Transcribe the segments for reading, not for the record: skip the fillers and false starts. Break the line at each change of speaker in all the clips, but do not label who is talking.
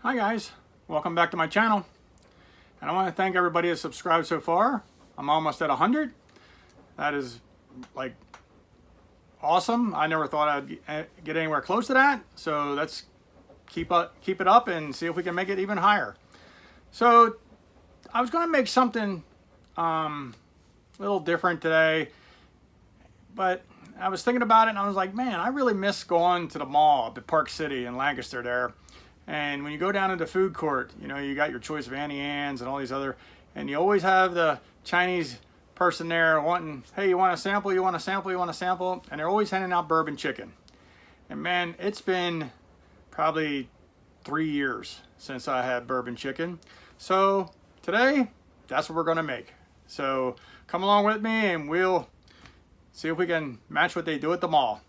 Hi guys, welcome back to my channel. And I want to thank everybody that's subscribed so far. I'm almost at 100. That is like awesome. I never thought I'd get anywhere close to that. So let's keep it up and see if we can make it even higher. So I was going to make something a little different today, but I was thinking about it and I was like, man, I really miss going to the mall up at Park City in Lancaster there. And when you go down into food court, you know, you got your choice of Auntie Anne's and all these other, and you always have the Chinese person there wanting, hey, you want a sample, you want a sample, you want a sample, and they're always handing out bourbon chicken. And man, it's been probably 3 years since I had bourbon chicken. So today, that's what we're gonna make. So come along with me and we'll see if we can match what they do at the mall.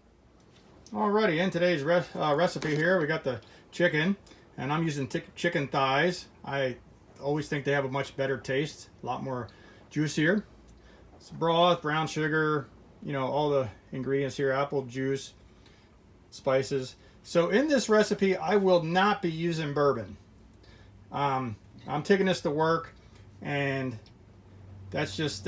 Alrighty, in today's recipe here, we got the chicken, and I'm using chicken thighs. I always think they have a much better taste, a lot more juicier. It's broth, brown sugar, you know, all the ingredients here, apple juice, spices. So in this recipe, I will not be using bourbon. I'm taking this to work, and that's just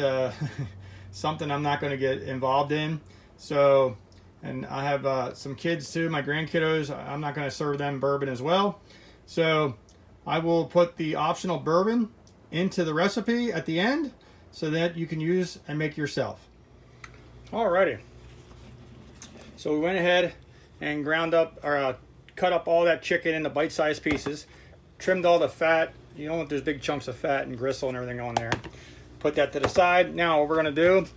something I'm not going to get involved in. So, and I have some kids too, my grandkiddos. I'm not going to serve them bourbon as well. So I will put the optional bourbon into the recipe at the end so that you can use and make yourself. Alrighty. So we went ahead and ground up or cut up all that chicken into bite-sized pieces, trimmed all the fat. You don't want those big chunks of fat and gristle and everything on there. Put that to the side. Now what we're going to do,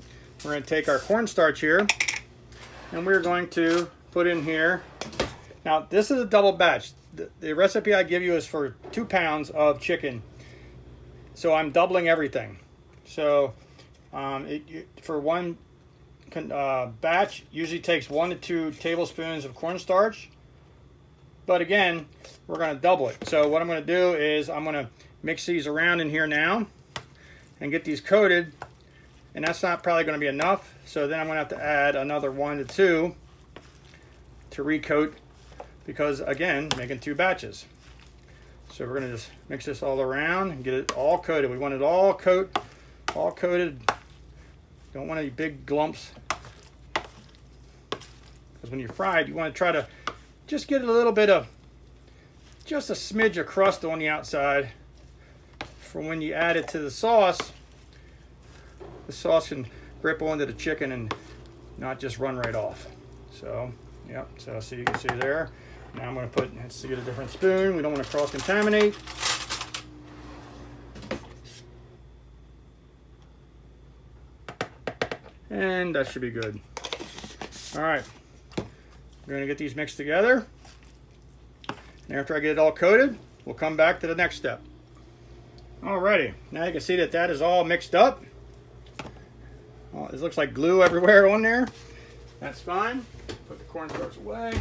we're going to take our cornstarch here, and we're going to put in here. Now this is a double batch. The recipe I give you is for 2 pounds of chicken. So I'm doubling everything. So for one batch usually takes 1 to 2 tablespoons of cornstarch. But again, we're going to double it. So what I'm going to do is I'm going to mix these around in here now and get these coated. And that's not probably going to be enough. So then I'm going to have to add another 1 to 2 to recoat, because again, making 2 batches. So we're going to just mix this all around and get it all coated. We want it all coated. Don't want any big glumps, because when you fry it, you want to try to just get a little bit of, just a smidge of crust on the outside for when you add it to the sauce. The sauce can grip onto the chicken and not just run right off. So, yep, so you can see there. Now I'm going to put, let's get a different spoon. We don't want to cross-contaminate. And that should be good. All right, we're going to get these mixed together. And after I get it all coated, we'll come back to the next step. Alrighty, now you can see that that is all mixed up. Well, it looks like glue everywhere on there. That's fine. Put the cornstarch away.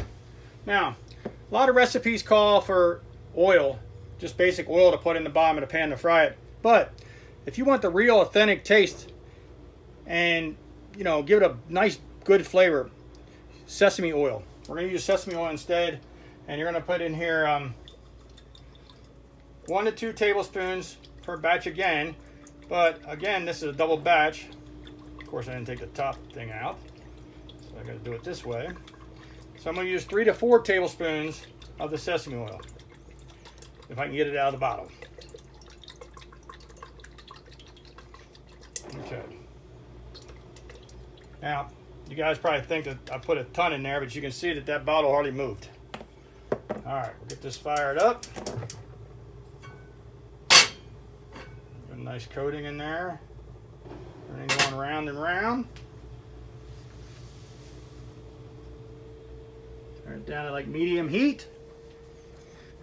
Now, a lot of recipes call for oil, just basic oil to put in the bottom of the pan to fry it. But if you want the real authentic taste and, you know, give it a nice good flavor, sesame oil. We're going to use sesame oil instead, and you're going to put in here 1 to 2 tablespoons per batch again. But again, this is a double batch. Of course, I didn't take the top thing out, so I got to do it this way. So I'm going to use 3 to 4 tablespoons of the sesame oil, if I can get it out of the bottle. Okay. Now, you guys probably think that I put a ton in there, but you can see that that bottle hardly moved. All right, we'll get this fired up. Get a nice coating in there. Everything going round and round. Turn it down to like medium heat.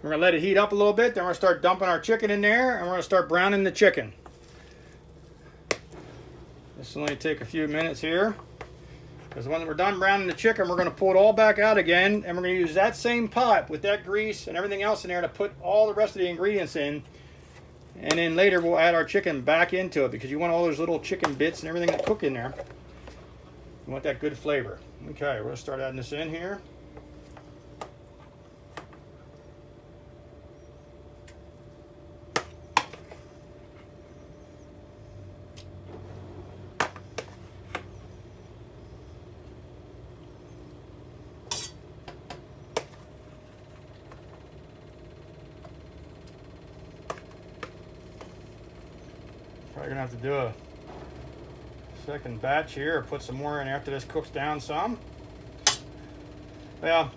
We're going to let it heat up a little bit. Then we're going to start dumping our chicken in there, and we're going to start browning the chicken. This will only take a few minutes here, because when we're done browning the chicken, we're going to pull it all back out again, and we're going to use that same pot with that grease and everything else in there to put all the rest of the ingredients in. And then later we'll add our chicken back into it, because you want all those little chicken bits and everything to cook in there. You want that good flavor. Okay, we're going to start adding this in here. Probably gonna have to do a second batch here, or put some more in after this cooks down some. Well,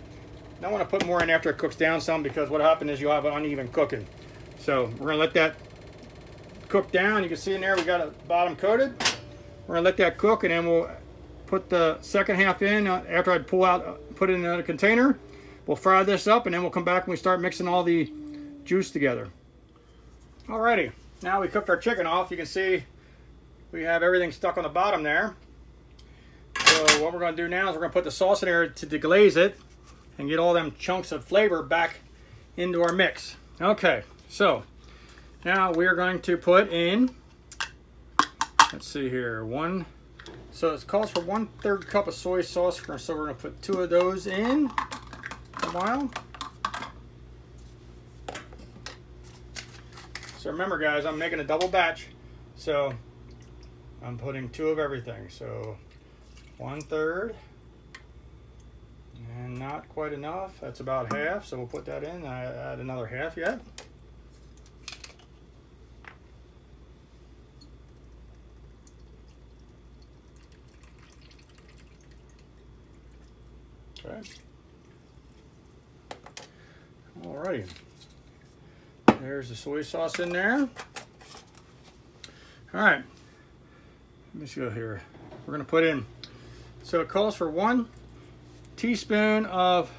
I don't want to put more in after it cooks down some, because what happens is you'll have uneven cooking. So we're gonna let that cook down. You can see in there we got it bottom coated. We're gonna let that cook, and then we'll put the second half in after I put it in another container. We'll fry this up, and then we'll come back and we start mixing all the juice together. Alrighty, now we cooked our chicken off. You can see we have everything stuck on the bottom there. So what we're going to do now is we're going to put the sauce in there to deglaze it and get all them chunks of flavor back into our mix. Okay, so now we're going to put in, let's see here, so it calls for 1/3 cup of soy sauce. So we're going to put 2 of those in a while. So remember guys, I'm making a double batch, so I'm putting 2 of everything. So 1/3, and not quite enough. That's about half, so we'll put that in. I add another half yet. Okay. Alrighty. There's the soy sauce in there. Alright. Let me go here. We're going to put in, so it calls for 1 teaspoon of,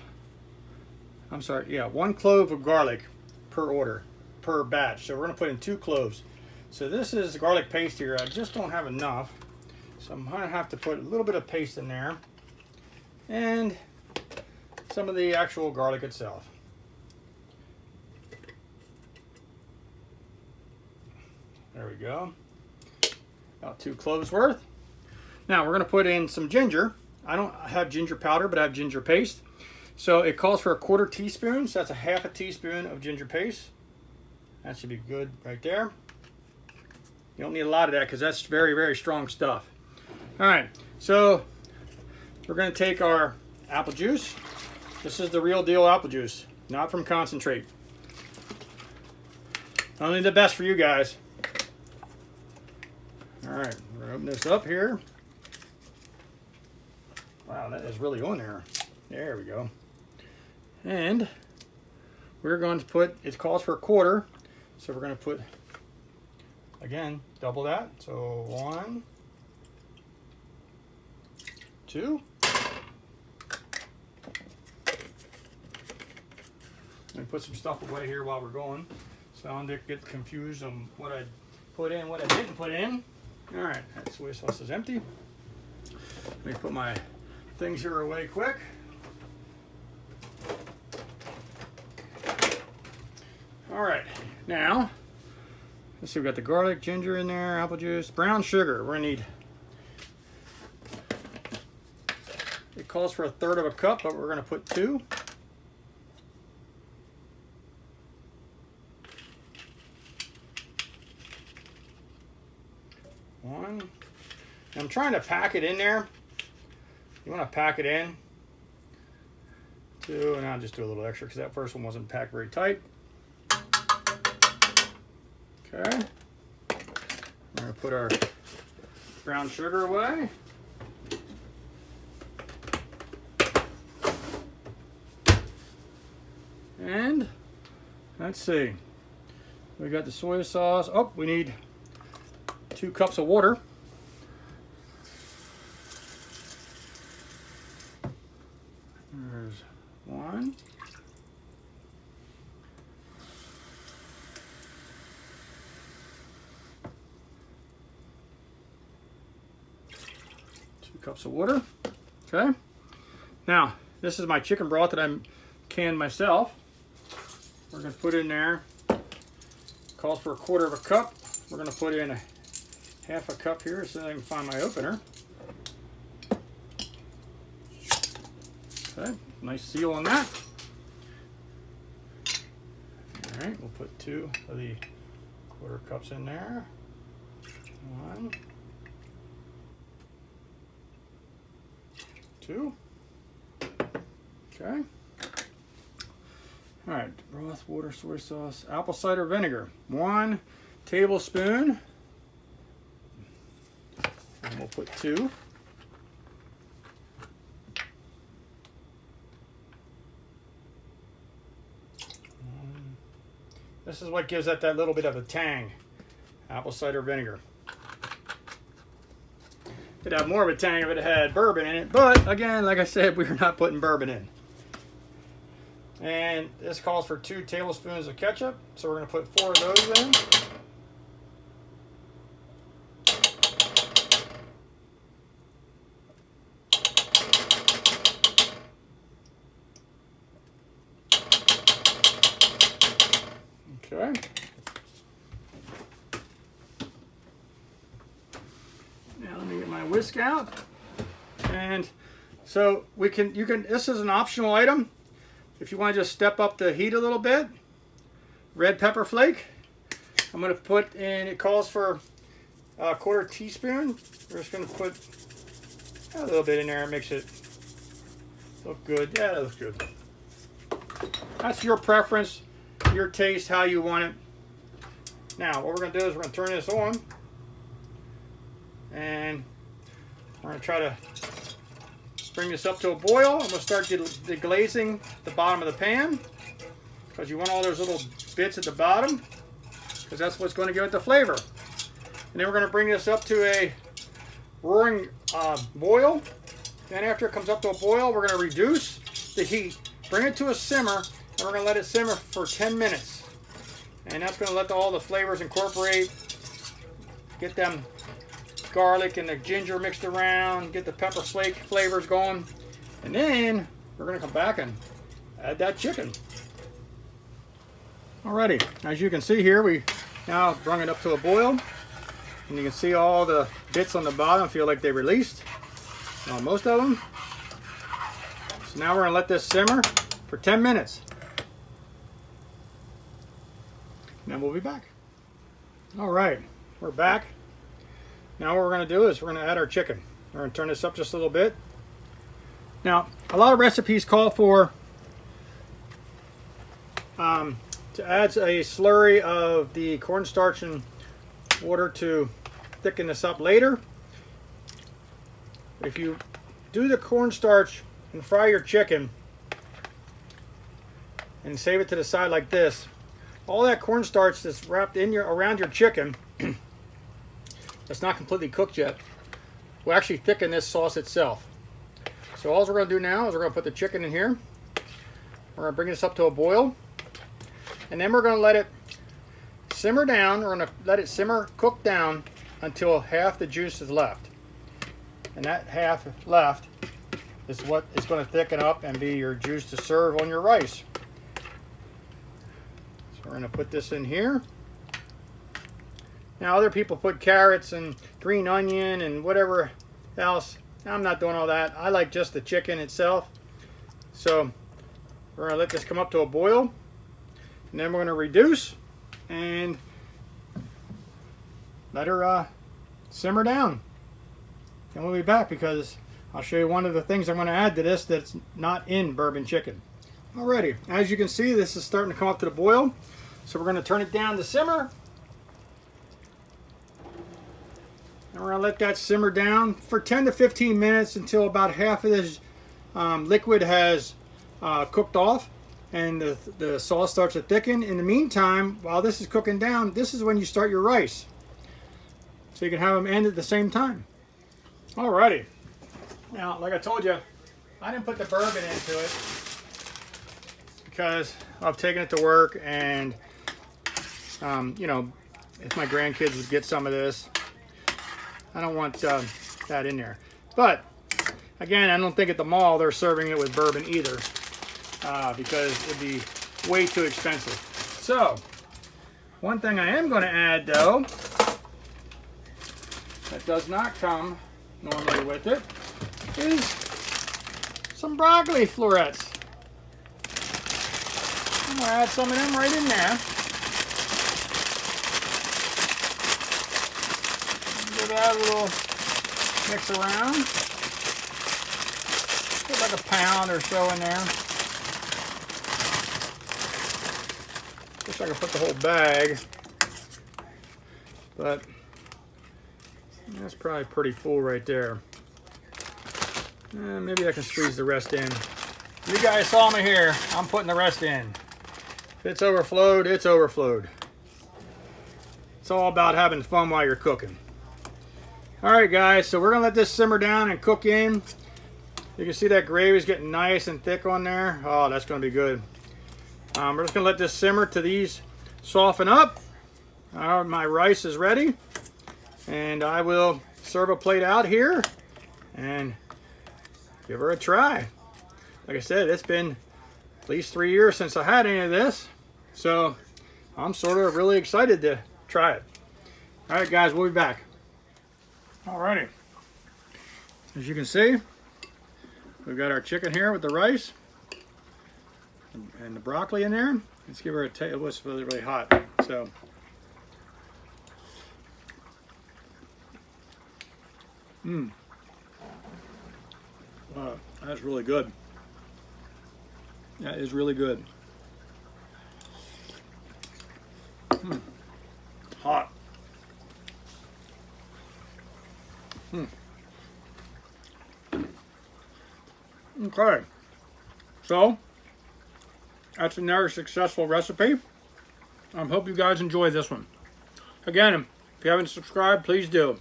1 clove of garlic per batch. So we're going to put in 2 cloves. So this is garlic paste here. I just don't have enough. So I'm going to have to put a little bit of paste in there. And some of the actual garlic itself. There we go. About 2 cloves worth. Now we're going to put in some ginger. I don't have ginger powder, but I have ginger paste. So it calls for 1/4 teaspoon. So that's a 1/2 teaspoon of ginger paste. That should be good right there. You don't need a lot of that because that's very, very strong stuff. All right, so we're going to take our apple juice. This is the real deal apple juice, not from concentrate. Only the best for you guys. All right, we're going to open this up here. Wow, that is really on there. There we go. And we're going to put, it calls for 1/4, so we're going to put, again, double that. So 1, 2. Let me put some stuff away here while we're going, so I don't get confused on what I put in, what I didn't put in. All right, that soy sauce is empty. Let me put my things here away quick. All right, now let's see. We've got the garlic, ginger in there, apple juice, brown sugar. We're gonna need. It calls for 1/3 cup, but we're gonna put 2. One. And I'm trying to pack it in there. You want to pack it in. 2, and I'll just do a little extra because that first one wasn't packed very tight. Okay. We're going to put our brown sugar away. And let's see. We got the soy sauce. Oh, we need 2 cups of water. There's 1. Cups of water. Okay. Now, this is my chicken broth that I'm canned myself. We're going to put in there. Calls for 1/4 cup. We're going to put in 1/2 cup here so I can find my opener. Okay, nice seal on that. All right, we'll put 2 of the 1/4 cups in there. 1, 2. Okay. All right, broth, water, soy sauce, apple cider vinegar. 1 tablespoon. put 2. This is what gives it that little bit of a tang. Apple cider vinegar. It'd have more of a tang if it had bourbon in it, but again, like I said, we're not putting bourbon in. And this calls for 2 tablespoons of ketchup, so we're going to put 4 of those in. Okay. Now let me get my whisk out. And so this is an optional item. If you want to just step up the heat a little bit, red pepper flake. I'm going to put in, it calls for a 1/4 teaspoon. We're just going to put a little bit in there. It makes it look good. Yeah, that looks good. That's your preference, your taste, how you want it. Now, what we're going to do is we're going to turn this on. And we're going to try to bring this up to a boil. I'm going to start deglazing the bottom of the pan, because you want all those little bits at the bottom, because that's what's going to give it the flavor. And then we're going to bring this up to a roaring boil. Then after it comes up to a boil, we're going to reduce the heat, bring it to a simmer, and we're going to let it simmer for 10 minutes. And that's going to let all the flavors incorporate, get them garlic and the ginger mixed around, get the pepper flake flavors going, and then we're going to come back and add that chicken. Alrighty, as you can see here, we now bring it up to a boil, and you can see all the bits on the bottom feel like they released. Well, most of them. So now we're going to let this simmer for 10 minutes. And then we'll be back. Alright, we're back. Now what we're going to do is we're going to add our chicken. We're going to turn this up just a little bit. Now, a lot of recipes call for to add a slurry of the cornstarch and water to thicken this up later. If you do the cornstarch and fry your chicken and save it to the side like this, all that cornstarch that's wrapped in around your chicken that's not completely cooked yet will actually thicken this sauce itself. So all we're going to do now is we're going to put the chicken in here. We're going to bring this up to a boil, and then we're going to let it simmer down. We're going to let it simmer, cook down until half the juice is left. And that half left is what is going to thicken up and be your juice to serve on your rice. So we're going to put this in here. Now other people put carrots and green onion and whatever else. I'm not doing all that. I like just the chicken itself. So we're going to let this come up to a boil, and then we're going to reduce and let her simmer down. And we'll be back because I'll show you one of the things I'm going to add to this that's not in bourbon chicken. Alrighty, as you can see, this is starting to come up to the boil. So we're going to turn it down to simmer. And we're going to let that simmer down for 10 to 15 minutes until about half of this liquid has cooked off and the sauce starts to thicken. In the meantime, while this is cooking down, this is when you start your rice. So you can have them end at the same time. Alrighty. Now, like I told you, I didn't put the bourbon into it because I've taken it to work, and you know, if my grandkids would get some of this, I don't want that in there. But again, I don't think at the mall they're serving it with bourbon either, because it'd be way too expensive. So one thing I am going to add though that does not come normally with it is some broccoli florets. I'm going to add some of them right in there. Give that a little mix around. Put like a pound or so in there. Wish I could put the whole bag, but That's probably pretty full right there. Maybe I can squeeze the rest in. You guys saw me here. I'm putting the rest in. If it's overflowed, it's overflowed. It's all about having fun while you're cooking. Alright guys, so we're going to let this simmer down and cook in. You can see that gravy's getting nice and thick on there. Oh, that's going to be good. We're just going to let this simmer to these soften up. My rice is ready. And I will serve a plate out here and give her a try. Like I said, it's been at least 3 years since I had any of this. So I'm sort of really excited to try it. Alright guys, we'll be back. Alrighty. As you can see, we've got our chicken here with the rice and the broccoli in there. Let's give her a taste. It was really, really hot. So wow, that's really good. That is really good. Hot. Okay, so that's another successful recipe. I hope you guys enjoy this one. Again, if you haven't subscribed, please do.